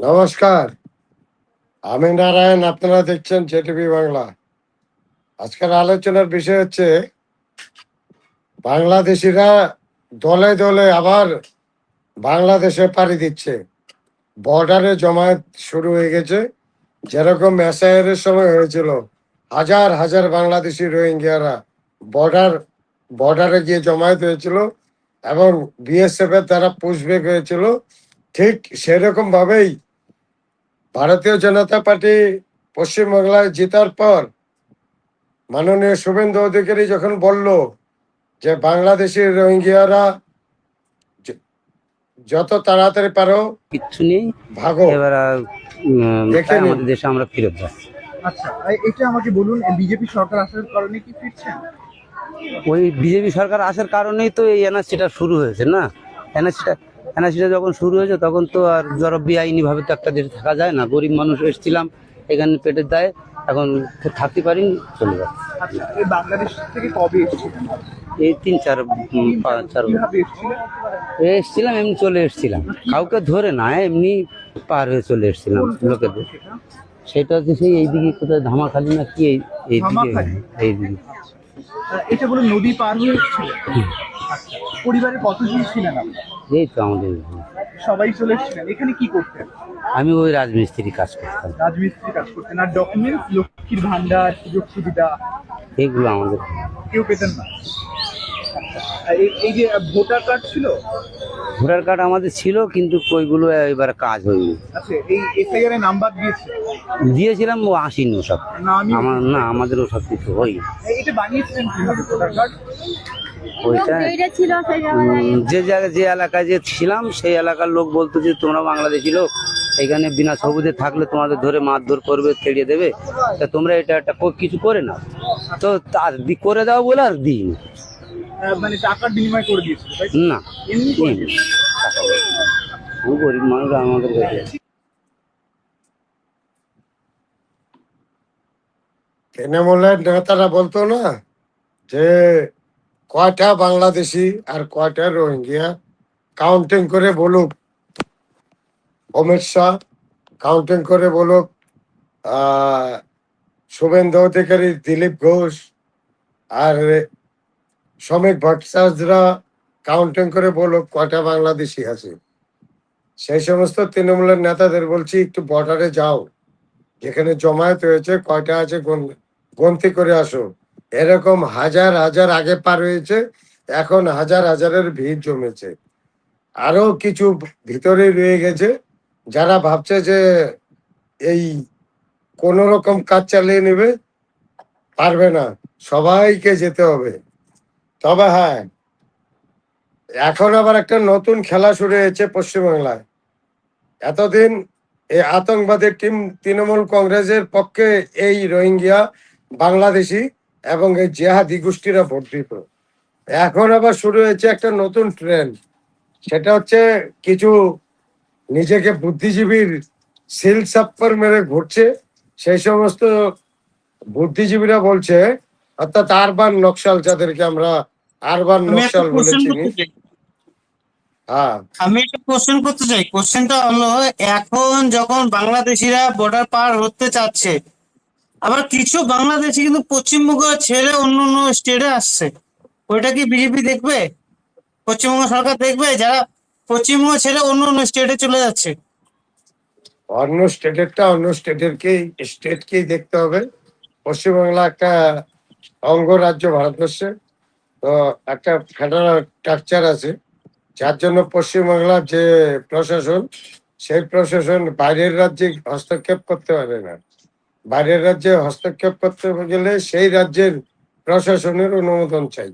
নমস্কার, আমি নারায়ণ। আপনারা দেখছেন জেটিভি বাংলা। আজকের আলোচনার বিষয় হচ্ছে বাংলাদেশিরা দলে দলে আবার বাংলাদেশে পাড়ি দিচ্ছে। বর্ডারে জমায়েত শুরু হয়ে গেছে, যেরকম এসআইআর সময় হয়েছিল। হাজার হাজার বাংলাদেশি রোহিঙ্গিয়ারা বর্ডারে গিয়ে জমায়েত হয়েছিল এবং বিএসএফ এর দ্বারা পুশব্যাক হয়েছিল। ঠিক সেরকম ভাবেই ভারতীয় জনতা পার্টি পশ্চিমবাংলায় জেতার পর মাননীয় শুভেন্দু অধিকারী যখন বলল যে বাংলাদেশি রোহিঙ্গিয়ারা যত তাড়াতাড়ি পারো কিচ্ছু নেই, ভাগো, এবার দেখে নিন। আমাদের দেশে আমরা ফেরত যাচ্ছি। আচ্ছা, এটা আমাকে বলুন, বিজেপি সরকার আসার কারণে কি ফিরছেন? ওই বিজেপি সরকার আসার কারণেই তো এই এনআরসিটা শুরু হয়েছে না। এনআরসিটা যখন শুরু হয়েছে তখন তো আর যারা বেআইনি ভাবে তো একটা দেশে থাকা যায় না। গরিব মানুষ এসেছিলাম, এখানে পেটের দায়ে এখন থাকতে পারিনি, চলে যাচ্ছে। আচ্ছা, এই বাংলাদেশ থেকে কবে এসেছিলেন? এই 3-4 কিভাবে এসেছিলেন? এসছিলাম, এমনি চলে এসছিলাম, কাউকে ধরে না, এমনি পার হয়ে চলে এসছিলাম লোকেদের। সেটা সেটা হচ্ছে সেই এইদিকে কোথায় ধামাখালি না কি, এইদিকে ধামাখালি? এইদিকে। এটা বলে নদী পার হয়ে এসেছিলেন? আচ্ছা, পরিবারে কতজন ছিলেন আপনারা? এই তো আমাদের, সবাই চলে এসেছিলেন। এখানে কি করতেন? আমি ওই রাজমিস্ত্রি কাজ করতাম, রাজমিস্ত্রি কাজ করতেন। আর ডকুমেন্টস, লক্ষ্মীর ভান্ডার, সুযোগ সুবিধা এইগুলো আমাদের। কেউ পেতেন না? আচ্ছা, আর এই যে ভোটার কার্ড ছিল? ভোটার কার্ড আমাদের ছিল, কিন্তু ওইগুলো এবার কাজ হয়নি। আচ্ছা, এই এসআইআর এর নাম্বার দিয়েছে? দিয়েছিলাম, ও আসেনি ওসব। না, আমি আমাদের ওসব কিছু হয়নি। এটা বানিয়েছিলেন কিভাবে ভোটার কার্ড? ওইটা যে জায়গায় যে এলাকায় যে ছিলাম সেই এলাকার লোক বলতো যে তোমরা বাংলাদেশি লোক, এখানে বিনা সবুজে থাকলে তোমাদের ধরে মারধর করবে, তেড়িয়ে দেবে, তা তোমরা এটা একটা কিছু করে নাও। তো তার করে দাও বলে আর দিইনি। মানে টাকার বিনিময় করে দিয়েছিল, তাই তো? না, এমনি করে দিয়েছিল। গরিব মানুষ আমাদের কাছে। তৃণমূলের নেতারা বলতো না যে কয়টা বাংলাদেশি আর কয়টা রোহিঙ্গিয়া কাউন্টিং করে বলুক। অমিত শাহ কাউন্টিং করে বলুক, শুভেন্দু অধিকারী, দিলীপ ঘোষ আর শ্রমিক ভট্টাচার্যরা কাউন্টিং করে বলুক কয়টা বাংলাদেশি আছে। সেই সমস্ত তৃণমূলের নেতাদের বলছি, একটু বর্ডারে যাও, যেখানে জমায়েত হয়েছে কয়টা আছে গন্তি করে আসো। এরকম হাজার হাজার আগে পার হয়েছে, এখন হাজার হাজারের ভিড় জমেছে। আরো কিছু ভিতরে রয়ে গেছে, যারা ভাবছে যে এই কোন রকম কাজ চালিয়ে নেবে, পারবে না, সবাইকে যেতে হবে। তবে হ্যাঁ, এখন আবার একটা নতুন খেলা শুরু হয়েছে পশ্চিমবাংলায়। এতদিন এই আতঙ্কবাদী টিম তৃণমূল কংগ্রেসের পক্ষে এই রোহিঙ্গিয়া, বাংলাদেশি এবং এই জেহাদি গোষ্ঠীরা ভোট দিত। এখন আবার শুরু হয়েছে একটা নতুন ট্রেন্ড, সেটা হচ্ছে কিছু নিজেকে বুদ্ধিজীবীর সিল সাপ্পার মেরে ঘুরছে। সেই সমস্ত বুদ্ধিজীবীরা বলছে, অর্থাৎ আরবান নকশাল, যাদেরকে আমরা আরবান নকশাল বলে চিনি। হ্যাঁ, আমি একটা কোশ্চেন করতে চাই। কোশ্চেনটা হলো, এখন যখন বাংলাদেশিরা বর্ডার পার হতে চাচ্ছে, আবার কিছু বাংলাদেশি কিন্তু পশ্চিমবঙ্গ ছেড়ে অন্য অন্য স্টেটে আসছে, ওইটা কি বিজেপি দেখবে? পশ্চিমবঙ্গ সরকার দেখবে যারা পশ্চিমবঙ্গ ছেড়ে অন্য অন্য স্টেটে চলে যাচ্ছে? অন্য স্টেটকেই দেখতে হবে। পশ্চিমবাংলা একটা অঙ্গরাজ্য ভারতবর্ষে, তো একটা ফেডারাল স্ট্রাকচার আছে, যার জন্য পশ্চিমবাংলার যে প্রশাসন, সেই প্রশাসন বাইরের রাজ্যে হস্তক্ষেপ করতে পারে না। বাইরের রাজ্যে হস্তক্ষেপ করতে গেলে সেই রাজ্যের প্রশাসনের অনুমোদন চাই।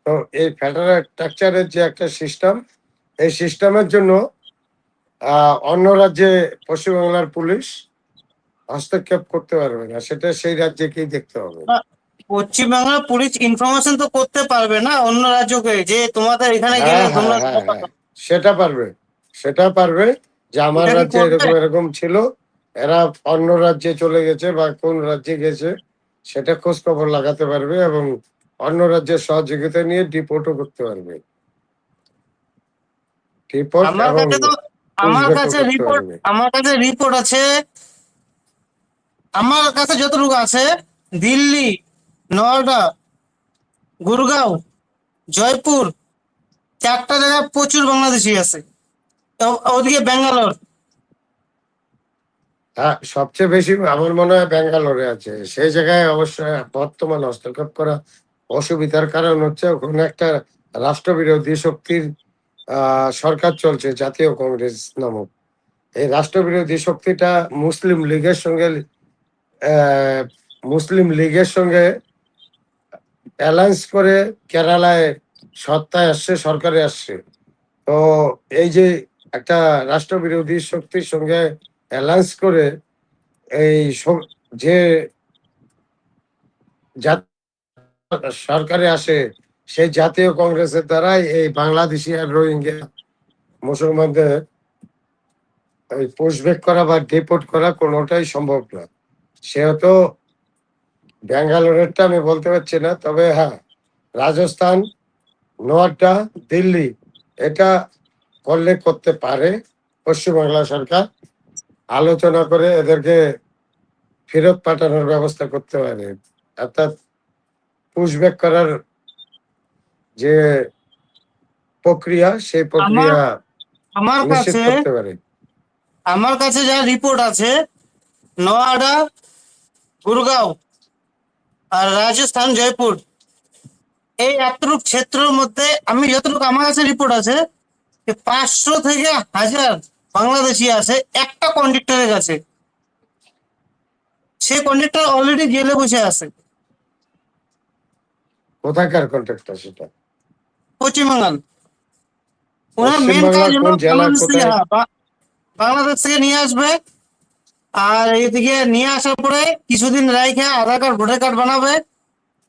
তো এই ফেডারেল স্ট্রাকচারের যে একটা সিস্টেম, এই সিস্টেমের জন্য অন্য রাজ্যে পশ্চিমবাংলার পুলিশ হস্তক্ষেপ করতে পারবে না, সেটা সেই রাজ্যকেই দেখতে হবে। পশ্চিমবাংলার পুলিশ ইনফরমেশন তো করতে পারবে না অন্য রাজ্যকে, যে তোমাদের এখানে গেলে হ্যাঁ, তোমরা হ্যাঁ, হ্যাঁ, সেটা পারবে যে আমার এটা কি রাজ্যে করবে? এরকম এরকম ছিল, এরা অন্য রাজ্যে চলে গেছে বা কোন রাজ্যে গেছে, সেটা খোঁজ খবর লাগাতে পারবে এবং অন্য রাজ্যের সহযোগিতা নিয়ে ডিপোর্টও করতে পারবে। ডিপোর্ট আমার এবং কাছে তো আমার পুষব্যাক কাছে করতে রিপোর্ট পারেনি। আমার কাছে রিপোর্ট আছে, আমার কাছে যতটুকু আছে, দিল্লি, নয়ডা, গুরগাঁও, জয়পুর, 4টা জায়গায় প্রচুর বাংলাদেশি আছে। ওদিকে ব্যাঙ্গালোর। হ্যাঁ, সবচেয়ে বেশি আমার মনে হয় ব্যাঙ্গালোরে আছে। সেই জায়গায় অবশ্য বর্তমান হস্তক্ষেপ করা অসুবিধার কারণ হচ্ছে ওখানে একটা রাষ্ট্রবিরোধী শক্তির সরকার চলছে, জাতীয় কংগ্রেস নামক। এই রাষ্ট্রবিরোধী শক্তিটা মুসলিম লীগের সঙ্গে আহ, মুসলিম লীগের সঙ্গে অ্যালায়েন্স করে কেরালায় সত্তায় আসছে, সরকারে আসছে। তো এই যে একটা রাষ্ট্রবিরোধী শক্তির সঙ্গে অ্যালায়েন্স করে এই যে সরকারে আসে, সেই জাতীয় কংগ্রেসের দ্বারাই এই বাংলাদেশি আর রোহিঙ্গা মুসলমানদের পুশব্যাক করা বা ডিপোর্ট করা কোনোটাই সম্ভব না। সেহেতু ব্যাঙ্গালোরেরটা আমি বলতে পারছি না, তবে হ্যাঁ, রাজস্থান, নোয়াডা, দিল্লি এটা করলে করতে পারে পশ্চিমবাংলা সরকার। আলোচনা করে এদেরকে ফেরত পাঠানোর ব্যবস্থা করতে পারে, অর্থাৎ পুশব্যাক করার যে প্রক্রিয়া, সেই আমার প্রক্রিয়া আমার নিশ্চিত কাছে করতে পারে। আমার কাছে যা রিপোর্ট আছে, নয়ডা, গুরগাঁও আর রাজস্থান, জয়পুর, এই এতটুকু ক্ষেত্রের মধ্যে আমি যতটুকু আমার কাছে রিপোর্ট আছে, যে 500 থেকে 1000 বাংলাদেশি আছে একটা কন্ডাক্টরের কাছে। সেই কন্ডাক্টর অলরেডি জেলে বসে আছে, কোথাকার কন্ট্রাক্টর সেটা? পশ্চিমবাংলার। ওনার মেন কাজ পশ্চিমবাংলার হলো কোন জেলা, বাংলাদেশ থেকে, কোথায়? হ্যাঁ, বাংলাদেশ থেকে নিয়ে আসবে। আর এইদিকে নিয়ে আসার পরে কিছুদিন রাইখে আধার কার্ড, ভোটার কার্ড বানাবে,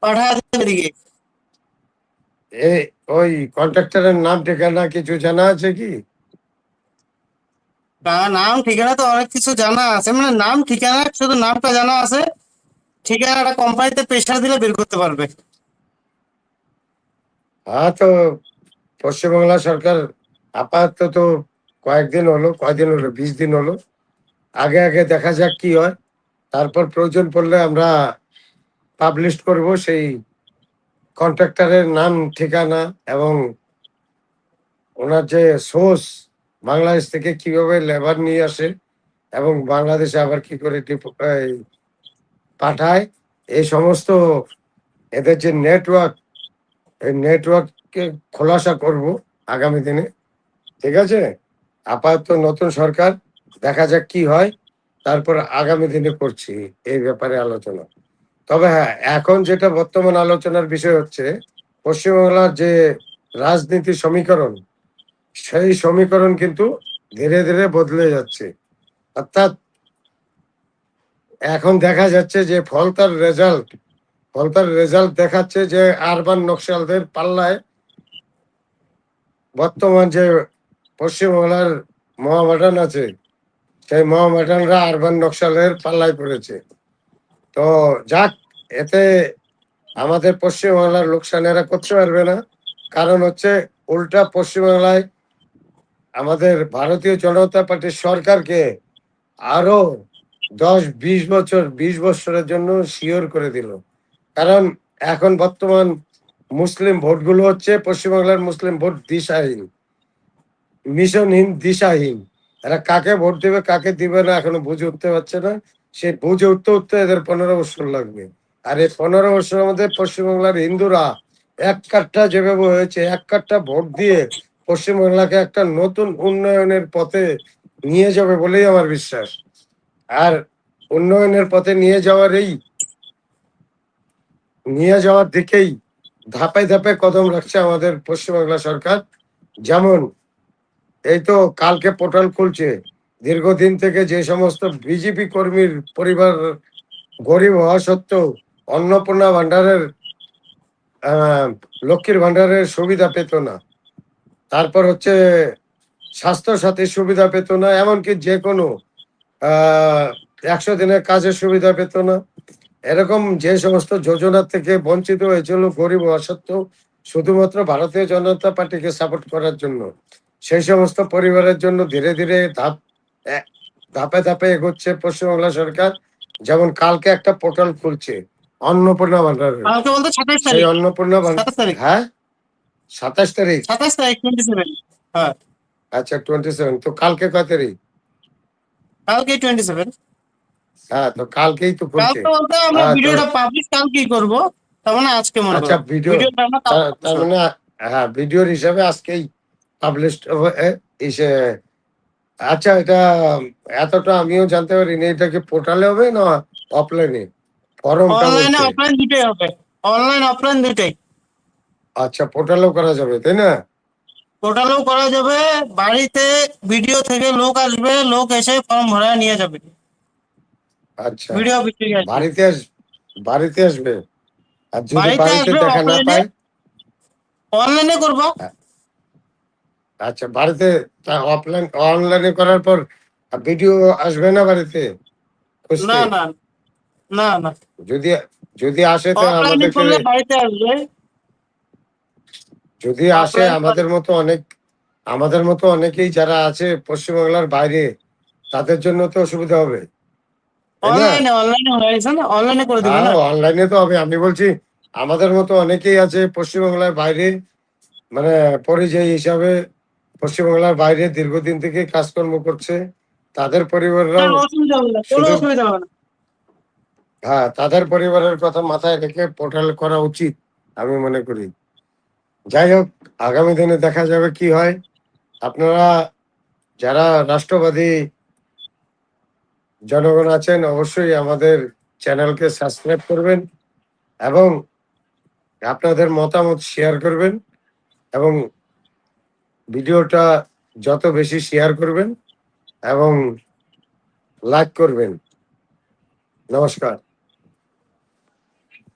পাঠায় দেবে এদিকে। এই ওই কন্ট্রাক্টরের নাম ঠিকানা কিছু জানা আছে কি? নাম ঠিকানা তো অনেক কিছু জানা আছে, মানে নাম ঠিকানা, শুধু নামটা জানা আছে। ঠিকানাটা কোম্পানিতে প্রেশার দিলে বের করতে পারবে। হ্যাঁ, তো পশ্চিমবাংলা সরকার আপাতত কয়দিন হলো 20 দিন হলো। আগে আগে দেখা যাক কি হয়, তারপর প্রয়োজন পড়লে আমরা পাবলিশ করব সেই কন্ট্রাক্টরের নাম, ঠিকানা এবং ওনার যে সোর্স, বাংলাদেশ থেকে কিভাবে লেবার নিয়ে আসে এবং বাংলাদেশে আবার কি করে পাঠায়, এই সমস্ত এদের যে নেটওয়ার্ক, এই নেটওয়ার্ককে খোলাসা করব আগামী দিনে। ঠিক আছে, আপাতত নতুন সরকার, দেখা যাক কি হয়, তারপর আগামী দিনে করছি এই ব্যাপারে আলোচনা। তবে হ্যাঁ, এখন যেটা বর্তমান আলোচনার বিষয় হচ্ছে পশ্চিমবাংলার যে রাজনীতি সমীকরণ, সেই সমীকরণ কিন্তু ধীরে ধীরে বদলে যাচ্ছে। অর্থাৎ এখন দেখা যাচ্ছে যে ফলতার রেজাল্ট দেখাচ্ছে যে আরবান নকশালদের পাল্লায় বর্তমান যে পশ্চিমবাংলার মহামেডান আছে, সেই মহামেডানরা আরবান নকশালের পাল্লায় পড়েছে। তো যাক, এতে আমাদের পশ্চিমবাংলার লোকসান এরা করতে পারবে না, কারণ হচ্ছে উল্টা পশ্চিমবাংলায় আমাদের ভারতীয় জনতা পার্টির সরকারকে আরো 10-20 বছরের জন্য শিওর করে দিল। কারণ এখন বর্তমান মুসলিম ভোটগুলো হচ্ছে পশ্চিমবাংলার মুসলিম ভোট দিশাহীন, মিশনহীন, দিশাহীন। এরা কাকে ভোট দেবে কাকে দিবে না এখনো বুঝে উঠতে পারছে না। সে বুঝে উঠতে উঠতে এদের 15 বছর লাগবে। আর এই 15 বছরের মধ্যে পশ্চিমবাংলার হিন্দুরা এক কাঠটা যেভাবে হয়েছে, এক কাঠটা ভোট দিয়ে পশ্চিমবাংলাকে একটা নতুন উন্নয়নের পথে নিয়ে যাবে বলেই আমার বিশ্বাস। আর উন্নয়নের পথে নিয়ে যাওয়ার দিকেই ধাপে ধাপে কদম রাখছে আমাদের পশ্চিমবাংলা সরকার। যেমন এই তো কালকে পোর্টাল খুলছে, দীর্ঘদিন থেকে যে সমস্ত বিজেপি কর্মীর পরিবার গরিব হওয়া সত্ত্বেও অন্নপূর্ণা ভান্ডারের লক্ষ্মীর ভান্ডারের সুবিধা পেত না, তারপর হচ্ছে স্বাস্থ্য সাথীর সুবিধা পেত না, এমনকি যে কোনো 100 দিনের কাজের সুবিধা পেত না, এরকম যে সমস্ত যোজনা থেকে বঞ্চিত হয়েছিল গরিব হওয়া সত্ত্বেও, শুধুমাত্র ভারতীয় জনতা পার্টিকে সাপোর্ট করার জন্য। সেই সমস্ত পরিবারের জন্য ধীরে ধীরে ধাপে ধাপে এগোচ্ছে পশ্চিমবাংলা সরকার। যেমন কালকে একটা পোর্টাল খুলছে অন্নপূর্ণা ভান্ডারের। কালকে বলতে 27 সেই তারিখ, অন্নপূর্ণা 27 তারিখ, হ্যাঁ 27 তারিখ। 27 তারিখ 27। হ্যাঁ, আচ্ছা 27, তো কালকে কয় তারিখ? কালকে 27। হ্যাঁ, তো কালকেই তো খুলছে। কালকে বলতে আমরা তো ভিডিওটা পাবলিশ কালকেই করব, তার মানে আজকে মনে আচ্ছা করো ভিডিও, ভিডিওটা আমরা কালকে তার publish করব। মানে হ্যাঁ ভিডিওর হিসাবে আজকেই পাবলিশ ইসে। আচ্ছা এটা এতটা আমিও জানতে পারিনি, এটা কি পোর্টালে হবে না অফলাইনে ফর্মটা অনলাইনে বলছে? অফলাইন দুটোই হবে, অনলাইন অফলাইন দুটোই। আচ্ছা পোর্টালেও করা যাবে তাই না? পোর্টালেও করা যাবে, বাড়িতে ভিডিও থেকে লোক আসবে, লোক এসে ফর্ম ভরা নিয়ে যাবে। আচ্ছা ভিডিও অফিস থেকে আসবে, বাড়িতে বাড়িতে আসবে, আর যদি বাড়িতে বাড়িতে আসবে, দেখা না অফলাইনে পায়? অনলাইনে করবো। আচ্ছা বাড়িতে অনলাইনে করার পর ভিডিও আসবে না বাড়িতে খুঁজতে? না না না না, যদি যদি আসে তো অফলাইনে আমাদেরকে, করলে বাড়িতে আসবে। যদি আসে অফলাইন আমাদের মতো অনেকেই যারা আছে পশ্চিমবাংলার বাইরে, তাদের জন্য তো অসুবিধা হবে তাই না? অনলাইনে হয়ে গেছে না, অনলাইনে করে দিবে হ্যাঁ না। অনলাইনে তো হবে, আমি বলছি আমাদের মতো অনেকেই আছে পশ্চিমবাংলার বাইরে, মানে পরিযায়ী হিসাবে পশ্চিমবাংলার বাইরে দীর্ঘদিন থেকে কাজকর্ম করছে, তাদের পরিবাররাও অসুবিধা হবে না, কোনো শুধু, অসুবিধা হবে না। হ্যাঁ তাদের পরিবারের কথা মাথায় রেখে পোর্টাল করা উচিত আমি মনে করি। যাই হোক, আগামী দিনে দেখা যাবে কি হয়। আপনারা যারা রাষ্ট্রবাদী জনগণ আছেন অবশ্যই আমাদের চ্যানেলকে সাবস্ক্রাইব করবেন এবং আপনাদের মতামত শেয়ার করবেন, এবং ভিডিওটা যত বেশি শেয়ার করবেন এবং লাইক করবেন। নমস্কার।